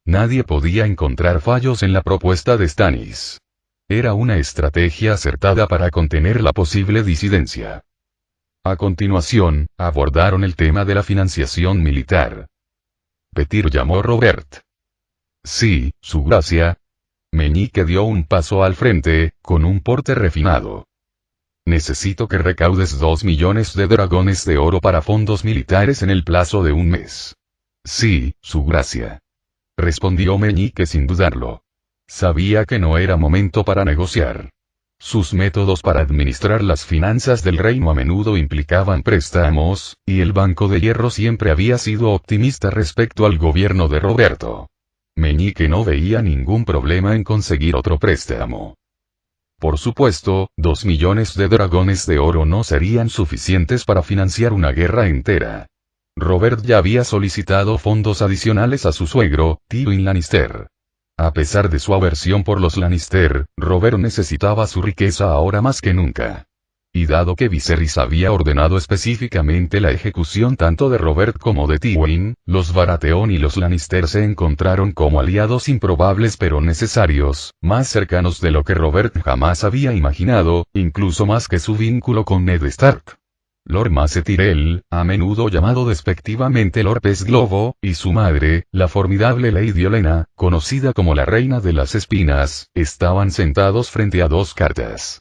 [SPEAKER 3] Nadie podía encontrar fallos en la propuesta de Stannis. Era una estrategia acertada para contener la posible disidencia. A continuación, abordaron el tema de la financiación militar. Petir llamó Robert. Sí, su gracia. Meñique dio un paso al frente, con un porte refinado. Necesito que recaudes 2 millones de dragones de oro para fondos militares en el plazo de un mes. Sí, su gracia. Respondió Meñique sin dudarlo. Sabía que no era momento para negociar. Sus métodos para administrar las finanzas del reino a menudo implicaban préstamos, y el Banco de Hierro siempre había sido optimista respecto al gobierno de Roberto. Meñique no veía ningún problema en conseguir otro préstamo. Por supuesto, 2 millones de dragones de oro no serían suficientes para financiar una guerra entera. Robert ya había solicitado fondos adicionales a su suegro, Tywin Lannister. A pesar de su aversión por los Lannister, Robert necesitaba su riqueza ahora más que nunca. Y dado que Viserys había ordenado específicamente la ejecución tanto de Robert como de Tywin, los Baratheon y los Lannister se encontraron como aliados improbables pero necesarios, más cercanos de lo que Robert jamás había imaginado, incluso más que su vínculo con Ned Stark. Lord Mace Tyrell, a menudo llamado despectivamente Lord Pez Globo, y su madre, la formidable Lady Olenna, conocida como la Reina de las Espinas, estaban sentados frente a dos cartas.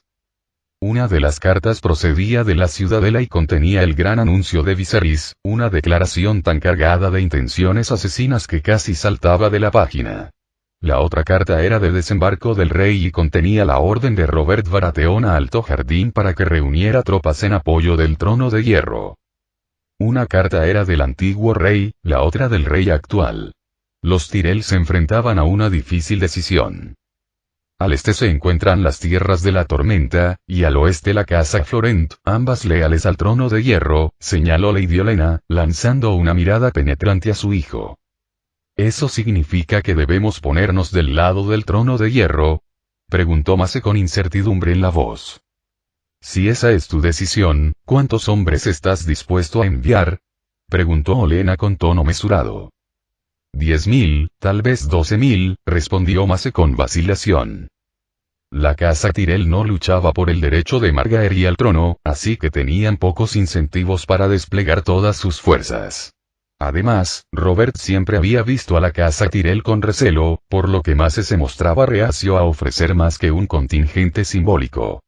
[SPEAKER 3] Una de las cartas procedía de la Ciudadela y contenía el gran anuncio de Viserys, una declaración tan cargada de intenciones asesinas que casi saltaba de la página. La otra carta era de desembarco del rey y contenía la orden de Robert Baratheon a Alto Jardín para que reuniera tropas en apoyo del trono de hierro. Una carta era del antiguo rey, la otra del rey actual. Los Tyrell se enfrentaban a una difícil decisión. Al este se encuentran las tierras de la tormenta, y al oeste la casa Florent, ambas leales al trono de hierro, señaló Lady Olenna, lanzando una mirada penetrante a su hijo. ¿Eso significa que debemos ponernos del lado del trono de hierro? Preguntó Mace con incertidumbre en la voz. Si esa es tu decisión, ¿cuántos hombres estás dispuesto a enviar? Preguntó Olenna con tono mesurado. 10.000, tal vez 12.000, respondió Mace con vacilación. La casa Tyrell no luchaba por el derecho de Margaery al trono, así que tenían pocos incentivos para desplegar todas sus fuerzas. Además, Robert siempre había visto a la casa Tyrell con recelo, por lo que Mace se mostraba reacio a ofrecer más que un contingente simbólico.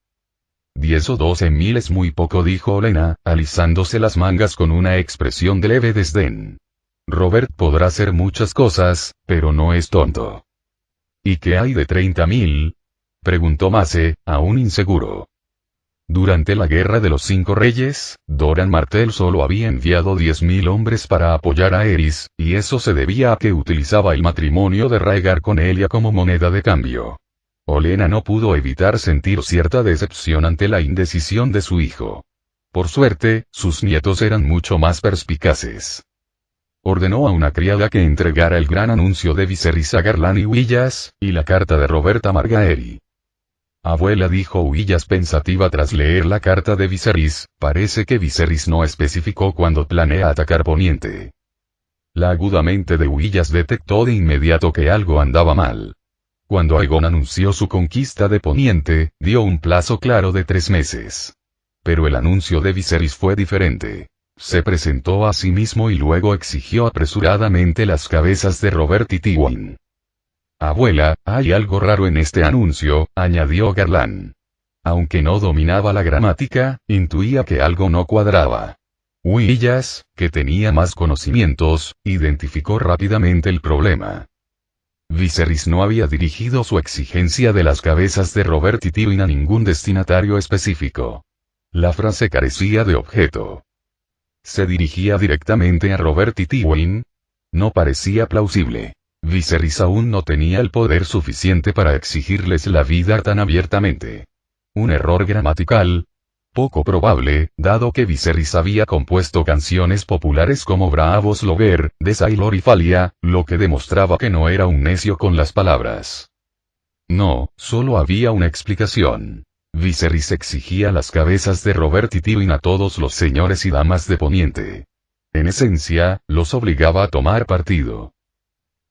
[SPEAKER 3] 10 o 12.000 es muy poco, dijo Olenna, alisándose las mangas con una expresión de leve desdén. Robert podrá hacer muchas cosas, pero no es tonto. ¿Y qué hay de 30.000? Preguntó Mace, aún inseguro. Durante la Guerra de los Cinco Reyes, Doran Martell solo había enviado 10.000 hombres para apoyar a Aerys, y eso se debía a que utilizaba el matrimonio de Rhaegar con Elia como moneda de cambio. Olenna no pudo evitar sentir cierta decepción ante la indecisión de su hijo. Por suerte, sus nietos eran mucho más perspicaces. Ordenó a una criada que entregara el gran anuncio de Viserys a Garland y Willas, y la carta de Robert a Margaery. Abuela, dijo Willas pensativa tras leer la carta de Viserys, parece que Viserys no especificó cuándo planea atacar Poniente. La aguda mente de Willas detectó de inmediato que algo andaba mal. Cuando Aegon anunció su conquista de Poniente, dio un plazo claro de 3 meses. Pero el anuncio de Viserys fue diferente. Se presentó a sí mismo y luego exigió apresuradamente las cabezas de Robert y Tywin. Abuela, hay algo raro en este anuncio, añadió Garland. Aunque no dominaba la gramática, intuía que algo no cuadraba. Willas, que tenía más conocimientos, identificó rápidamente el problema. Viserys no había dirigido su exigencia de las cabezas de Robert y Tywin a ningún destinatario específico. La frase carecía de objeto. ¿Se dirigía directamente a Robert y Tywin? No parecía plausible. Viserys aún no tenía el poder suficiente para exigirles la vida tan abiertamente. Un error gramatical. Poco probable, dado que Viserys había compuesto canciones populares como Bravos Lover, de Sailor y Falia, lo que demostraba que no era un necio con las palabras. No, solo había una explicación. Viserys exigía las cabezas de Robert y Tywin a todos los señores y damas de Poniente. En esencia, los obligaba a tomar partido.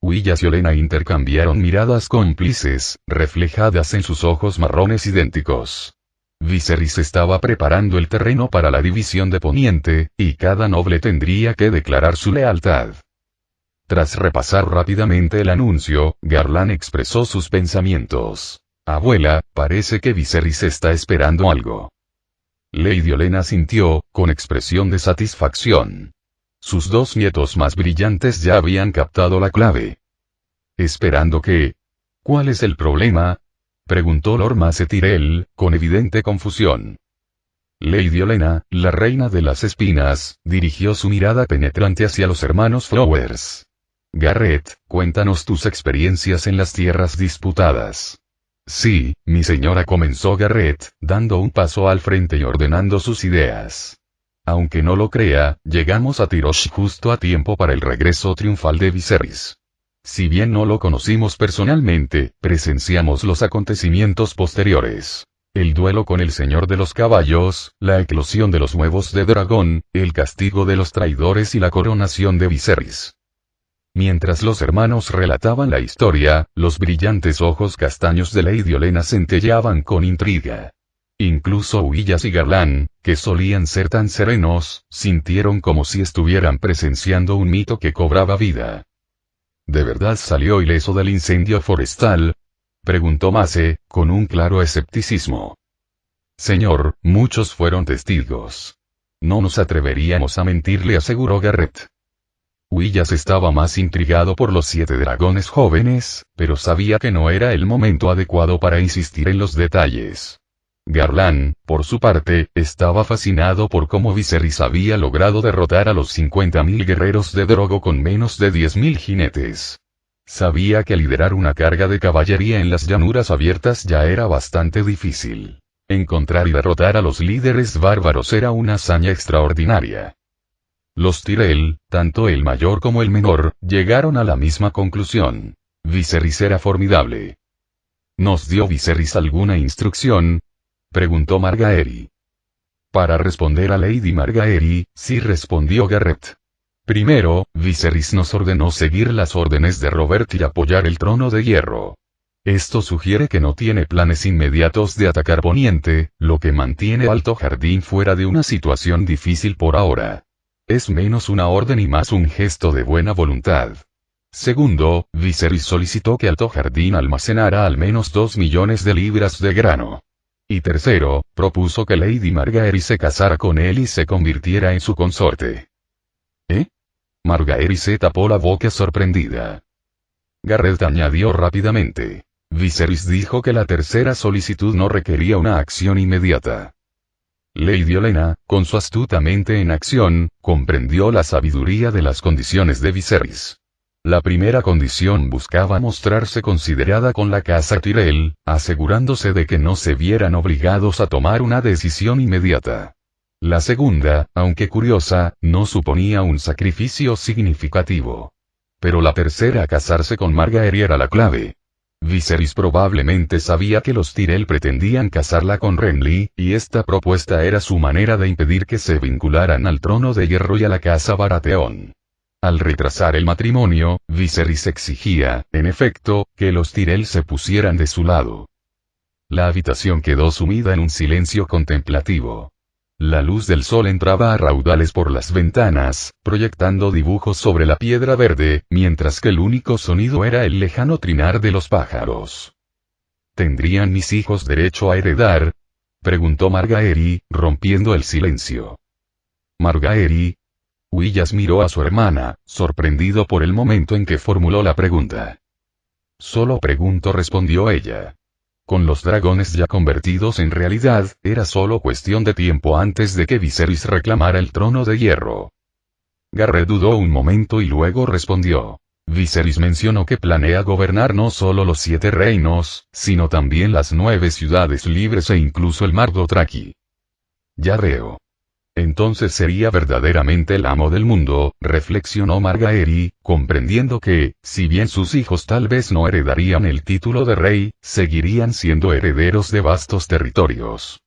[SPEAKER 3] Willas y Olenna intercambiaron miradas cómplices, reflejadas en sus ojos marrones idénticos. Viserys estaba preparando el terreno para la división de Poniente, y cada noble tendría que declarar su lealtad. Tras repasar rápidamente el anuncio, Garland expresó sus pensamientos. Abuela, parece que Viserys está esperando algo. Lady Olenna sintió, con expresión de satisfacción. Sus dos nietos más brillantes ya habían captado la clave. ¿Esperando qué? ¿Cuál es el problema?, preguntó Lord Mace Tyrell, con evidente confusión. Lady Olenna, la reina de las espinas, dirigió su mirada penetrante hacia los hermanos Flowers. Garrett, cuéntanos tus experiencias en las tierras disputadas. Sí, mi señora, comenzó Garrett, dando un paso al frente y ordenando sus ideas. Aunque no lo crea, llegamos a Tyrosh justo a tiempo para el regreso triunfal de Viserys. Si bien no lo conocimos personalmente, presenciamos los acontecimientos posteriores. El duelo con el Señor de los Caballos, la eclosión de los huevos de dragón, el castigo de los traidores y la coronación de Viserys. Mientras los hermanos relataban la historia, los brillantes ojos castaños de Lady Olenna centelleaban con intriga. Incluso Huillas y Garland, que solían ser tan serenos, sintieron como si estuvieran presenciando un mito que cobraba vida. ¿De verdad salió ileso del incendio forestal?, preguntó Mace, con un claro escepticismo. Señor, muchos fueron testigos. No nos atreveríamos a mentirle, aseguró Garrett. Huillas estaba más intrigado por los 7 dragones jóvenes, pero sabía que no era el momento adecuado para insistir en los detalles. Garland, por su parte, estaba fascinado por cómo Viserys había logrado derrotar a los 50.000 guerreros de Drogo con menos de 10.000 jinetes. Sabía que liderar una carga de caballería en las llanuras abiertas ya era bastante difícil. Encontrar y derrotar a los líderes bárbaros era una hazaña extraordinaria. Los Tyrell, tanto el mayor como el menor, llegaron a la misma conclusión. Viserys era formidable. ¿Nos dio Viserys alguna instrucción?, preguntó Margaery. Para responder a Lady Margaery, sí, respondió Garrett. Primero, Viserys nos ordenó seguir las órdenes de Robert y apoyar el trono de hierro. Esto sugiere que no tiene planes inmediatos de atacar Poniente, lo que mantiene Alto Jardín fuera de una situación difícil por ahora. Es menos una orden y más un gesto de buena voluntad. Segundo, Viserys solicitó que Alto Jardín almacenara al menos 2 millones de libras de grano. Y tercero, propuso que Lady Margaery se casara con él y se convirtiera en su consorte. ¿Eh? Margaery se tapó la boca sorprendida. Garrett añadió rápidamente. Viserys dijo que la tercera solicitud no requería una acción inmediata. Lady Olenna, con su astuta mente en acción, comprendió la sabiduría de las condiciones de Viserys. La primera condición buscaba mostrarse considerada con la casa Tyrell, asegurándose de que no se vieran obligados a tomar una decisión inmediata. La segunda, aunque curiosa, no suponía un sacrificio significativo. Pero la tercera, casarse con Margaery, era la clave. Viserys probablemente sabía que los Tyrell pretendían casarla con Renly, y esta propuesta era su manera de impedir que se vincularan al trono de hierro y a la casa Baratheon. Al retrasar el matrimonio, Viserys exigía, en efecto, que los Tyrell se pusieran de su lado. La habitación quedó sumida en un silencio contemplativo. La luz del sol entraba a raudales por las ventanas, proyectando dibujos sobre la piedra verde, mientras que el único sonido era el lejano trinar de los pájaros. ¿Tendrían mis hijos derecho a heredar?, preguntó Margaery, rompiendo el silencio. Margaery. Huillas miró a su hermana, sorprendido por el momento en que formuló la pregunta. Solo pregunto, respondió ella. Con los dragones ya convertidos en realidad, era solo cuestión de tiempo antes de que Viserys reclamara el trono de hierro. Garrett dudó un momento y luego respondió. Viserys mencionó que planea gobernar no solo los 7 reinos, sino también las 9 ciudades libres e incluso el mar Dothraki. Ya veo. Entonces sería verdaderamente el amo del mundo, reflexionó Margaery, comprendiendo que, si bien sus hijos tal vez no heredarían el título de rey, seguirían siendo herederos de vastos territorios.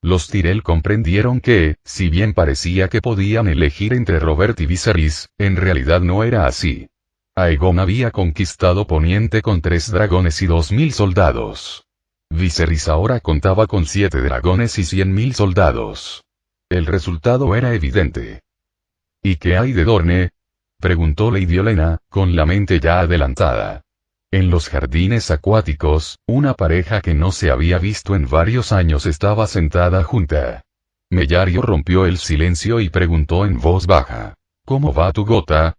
[SPEAKER 3] Los Tyrell comprendieron que, si bien parecía que podían elegir entre Robert y Viserys, en realidad no era así. Aegon había conquistado Poniente con 3 dragones y 2.000 soldados. Viserys ahora contaba con 7 dragones y 100.000 soldados. El resultado era evidente. ¿Y qué hay de Dorne?, preguntó Lady Olenna, con la mente ya adelantada. En los jardines acuáticos, una pareja que no se había visto en varios años estaba sentada junta. Mellario rompió el silencio y preguntó en voz baja. ¿Cómo va tu gota?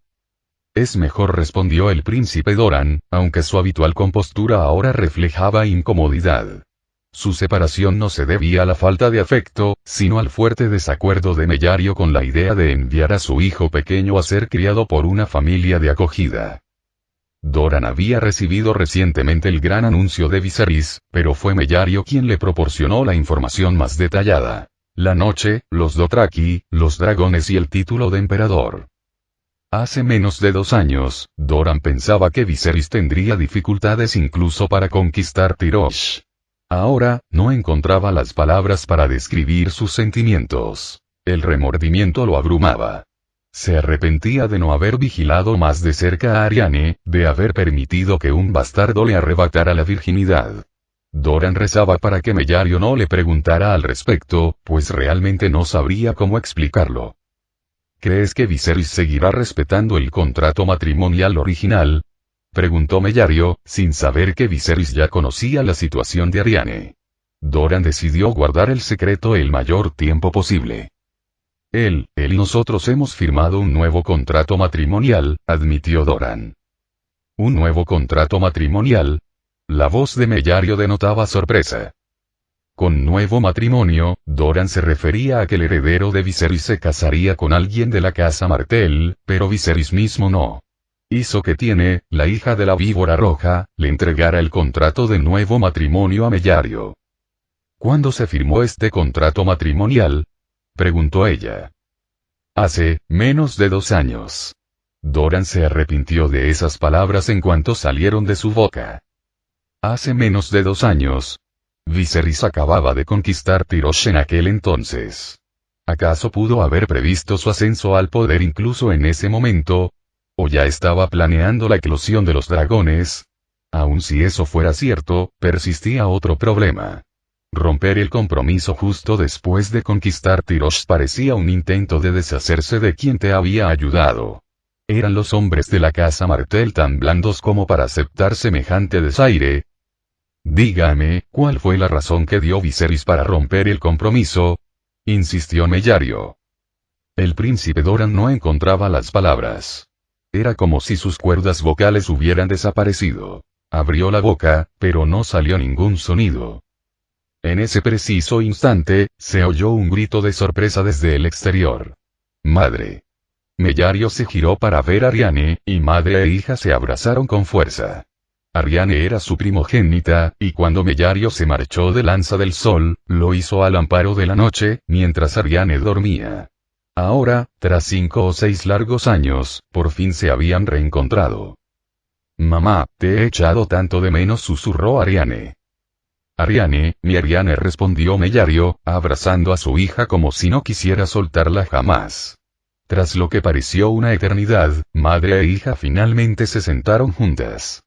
[SPEAKER 3] Es mejor, respondió el príncipe Doran, aunque su habitual compostura ahora reflejaba incomodidad. Su separación no se debía a la falta de afecto, sino al fuerte desacuerdo de Mellario con la idea de enviar a su hijo pequeño a ser criado por una familia de acogida. Doran había recibido recientemente el gran anuncio de Viserys, pero fue Mellario quien le proporcionó la información más detallada. La noche, los Dothraki, los dragones y el título de emperador. Hace menos de 2 años, Doran pensaba que Viserys tendría dificultades incluso para conquistar Tyrosh. Ahora, no encontraba las palabras para describir sus sentimientos. El remordimiento lo abrumaba. Se arrepentía de no haber vigilado más de cerca a Arianne, de haber permitido que un bastardo le arrebatara la virginidad. Doran rezaba para que Mellario no le preguntara al respecto, pues realmente no sabría cómo explicarlo. ¿Crees que Viserys seguirá respetando el contrato matrimonial original?, preguntó Mellario, sin saber que Viserys ya conocía la situación de Arianne. Doran decidió guardar el secreto el mayor tiempo posible. Él y nosotros hemos firmado un nuevo contrato matrimonial, admitió Doran. ¿Un nuevo contrato matrimonial? La voz de Mellario denotaba sorpresa. Con nuevo matrimonio, Doran se refería a que el heredero de Viserys se casaría con alguien de la casa Martell, pero Viserys mismo no. Hizo que Tiene, la hija de la víbora roja, le entregara el contrato de nuevo matrimonio a Mellario. ¿Cuándo se firmó este contrato matrimonial?, preguntó ella. Hace menos de 2 años. Doran se arrepintió de esas palabras en cuanto salieron de su boca. Hace menos de 2 años. Viserys acababa de conquistar Tyrosh en aquel entonces. ¿Acaso pudo haber previsto su ascenso al poder incluso en ese momento? ¿O ya estaba planeando la eclosión de los dragones? Aun si eso fuera cierto, persistía otro problema. Romper el compromiso justo después de conquistar Tyrosh parecía un intento de deshacerse de quien te había ayudado. ¿Eran los hombres de la casa Martell tan blandos como para aceptar semejante desaire? Dígame, ¿cuál fue la razón que dio Viserys para romper el compromiso?, insistió Mellario. El príncipe Doran no encontraba las palabras. Era como si sus cuerdas vocales hubieran desaparecido. Abrió la boca, pero no salió ningún sonido. En ese preciso instante, se oyó un grito de sorpresa desde el exterior. ¡Madre! Mellario se giró para ver a Arianne, y madre e hija se abrazaron con fuerza. Arianne era su primogénita, y cuando Mellario se marchó de Lanza del Sol, lo hizo al amparo de la noche, mientras Arianne dormía. Ahora, tras 5 o 6 largos años, por fin se habían reencontrado. «Mamá, te he echado tanto de menos», susurró Arianne. «Arianne, mi Arianne», respondió Mellario, abrazando a su hija como si no quisiera soltarla jamás. Tras lo que pareció una eternidad, madre e hija finalmente se sentaron juntas.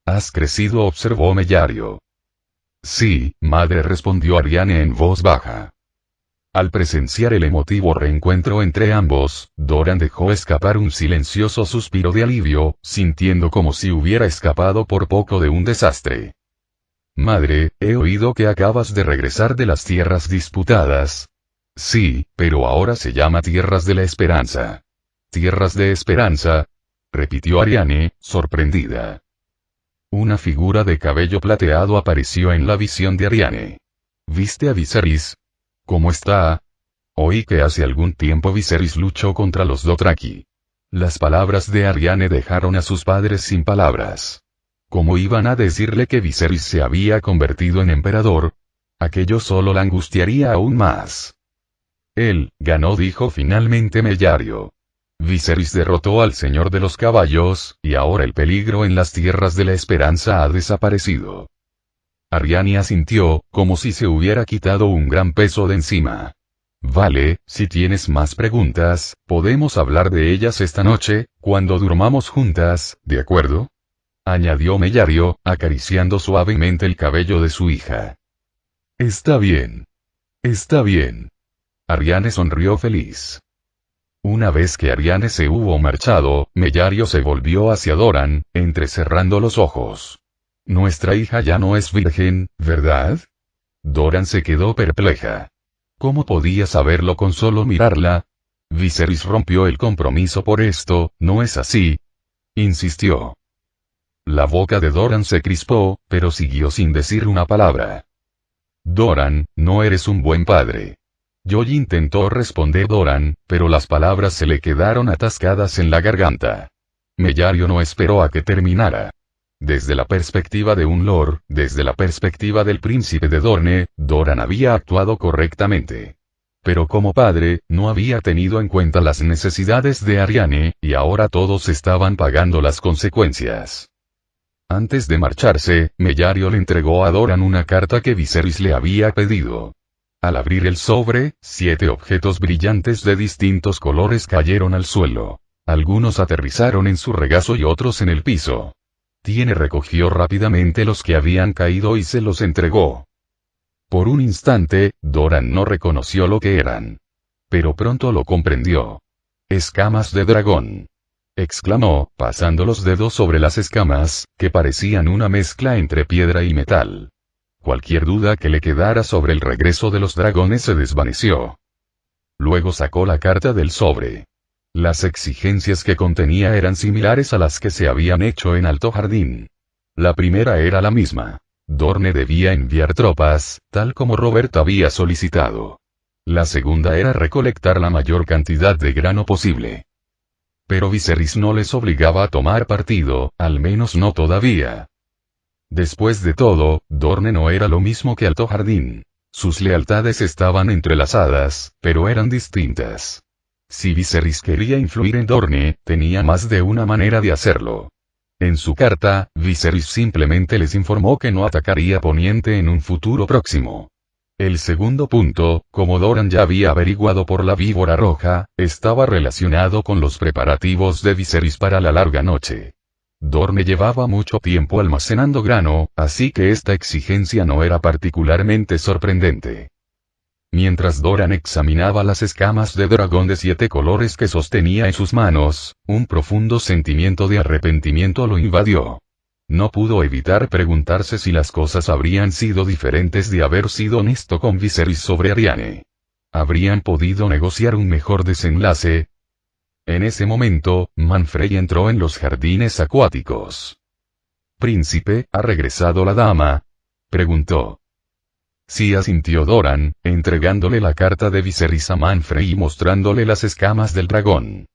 [SPEAKER 3] «¿Has crecido?», observó Mellario. «Sí, madre», respondió Arianne en voz baja. Al presenciar el emotivo reencuentro entre ambos, Doran dejó escapar un silencioso suspiro de alivio, sintiendo como si hubiera escapado por poco de un desastre. «Madre, he oído que acabas de regresar de las tierras disputadas». «Sí, pero ahora se llama Tierras de la Esperanza». «¿Tierras de Esperanza?», repitió Arianne, sorprendida. Una figura de cabello plateado apareció en la visión de Arianne. «¿Viste a Viserys? ¿Cómo está?». «Oí que hace algún tiempo Viserys luchó contra los Dothraki». Las palabras de Arianne dejaron a sus padres sin palabras. ¿Cómo iban a decirle que Viserys se había convertido en emperador? Aquello solo la angustiaría aún más. «Él ganó», dijo finalmente Mellario. «Viserys derrotó al Señor de los Caballos, y ahora el peligro en las Tierras de la Esperanza ha desaparecido». Arianne asintió, como si se hubiera quitado un gran peso de encima. «Vale, si tienes más preguntas, podemos hablar de ellas esta noche, cuando durmamos juntas, ¿de acuerdo?», añadió Mellario, acariciando suavemente el cabello de su hija. «Está bien. Está bien». Arianne sonrió feliz. Una vez que Ariane se hubo marchado, Mellario se volvió hacia Doran, entrecerrando los ojos. Nuestra hija ya no es virgen, ¿verdad? Doran se quedó perpleja. ¿Cómo podía saberlo con solo mirarla? Viserys rompió el compromiso por esto, ¿no es así? Insistió. La boca de Doran se crispó, pero siguió sin decir una palabra. Doran, no eres un buen padre. Joy intentó responder Doran, pero las palabras se le quedaron atascadas en la garganta. Mellario no esperó a que terminara. Desde la perspectiva de un lord, desde la perspectiva del príncipe de Dorne, Doran había actuado correctamente. Pero como padre, no había tenido en cuenta las necesidades de Ariane, y ahora todos estaban pagando las consecuencias. Antes de marcharse, Mellario le entregó a Doran una carta que Viserys le había pedido. Al abrir el sobre, 7 objetos brillantes de distintos colores cayeron al suelo. Algunos aterrizaron en su regazo y otros en el piso. Tiene recogió rápidamente los que habían caído y se los entregó. Por un instante, Doran no reconoció lo que eran. Pero pronto lo comprendió. Escamas de dragón. Exclamó, pasando los dedos sobre las escamas, que parecían una mezcla entre piedra y metal. Cualquier duda que le quedara sobre el regreso de los dragones se desvaneció. Luego sacó la carta del sobre. Las exigencias que contenía eran similares a las que se habían hecho en Alto Jardín. La primera era la misma. Dorne debía enviar tropas, tal como Robert había solicitado. La segunda era recolectar la mayor cantidad de grano posible. Pero Viserys no les obligaba a tomar partido, al menos no todavía. Después de todo, Dorne no era lo mismo que Alto Jardín. Sus lealtades estaban entrelazadas, pero eran distintas. Si Viserys quería influir en Dorne, tenía más de una manera de hacerlo. En su carta, Viserys simplemente les informó que no atacaría Poniente en un futuro próximo. El segundo punto, como Doran ya había averiguado por la víbora roja, estaba relacionado con los preparativos de Viserys para la larga noche. Dorne llevaba mucho tiempo almacenando grano, así que esta exigencia no era particularmente sorprendente. Mientras Doran examinaba las escamas de dragón de 7 colores que sostenía en sus manos, un profundo sentimiento de arrepentimiento lo invadió. No pudo evitar preguntarse si las cosas habrían sido diferentes de haber sido honesto con Viserys sobre Ariane. ¿Habrían podido negociar un mejor desenlace? En ese momento, Manfrey entró en los jardines acuáticos. «Príncipe, ¿ha regresado la dama?», preguntó. Sí, asintió Doran, entregándole la carta de Viserys a Manfrey y mostrándole las escamas del dragón.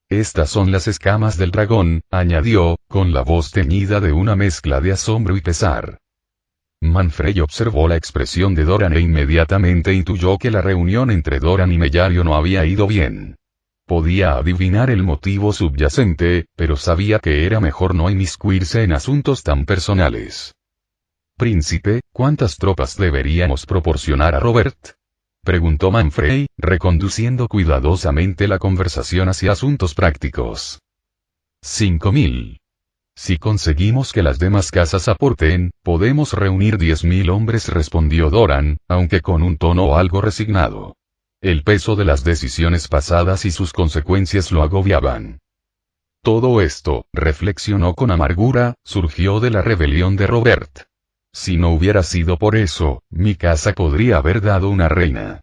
[SPEAKER 3] «Estas son las escamas del dragón», añadió, con la voz teñida de una mezcla de asombro y pesar. Manfrey observó la expresión de Doran e inmediatamente intuyó que la reunión entre Doran y Mellario no había ido bien. Podía adivinar el motivo subyacente, pero sabía que era mejor no inmiscuirse en asuntos tan personales. «Príncipe, ¿cuántas tropas deberíamos proporcionar a Robert?», preguntó Manfrey, reconduciendo cuidadosamente la conversación hacia asuntos prácticos. 5.000. Si conseguimos que las demás casas aporten, podemos reunir 10.000 hombres, respondió Doran, aunque con un tono algo resignado. El peso de las decisiones pasadas y sus consecuencias lo agobiaban. Todo esto, reflexionó con amargura, surgió de la rebelión de Robert. Si no hubiera sido por eso, mi casa podría haber dado una reina.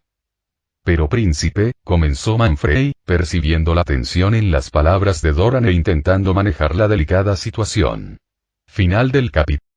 [SPEAKER 3] Pero príncipe, comenzó Manfrey, percibiendo la tensión en las palabras de Doran e intentando manejar la delicada situación. Final del capítulo.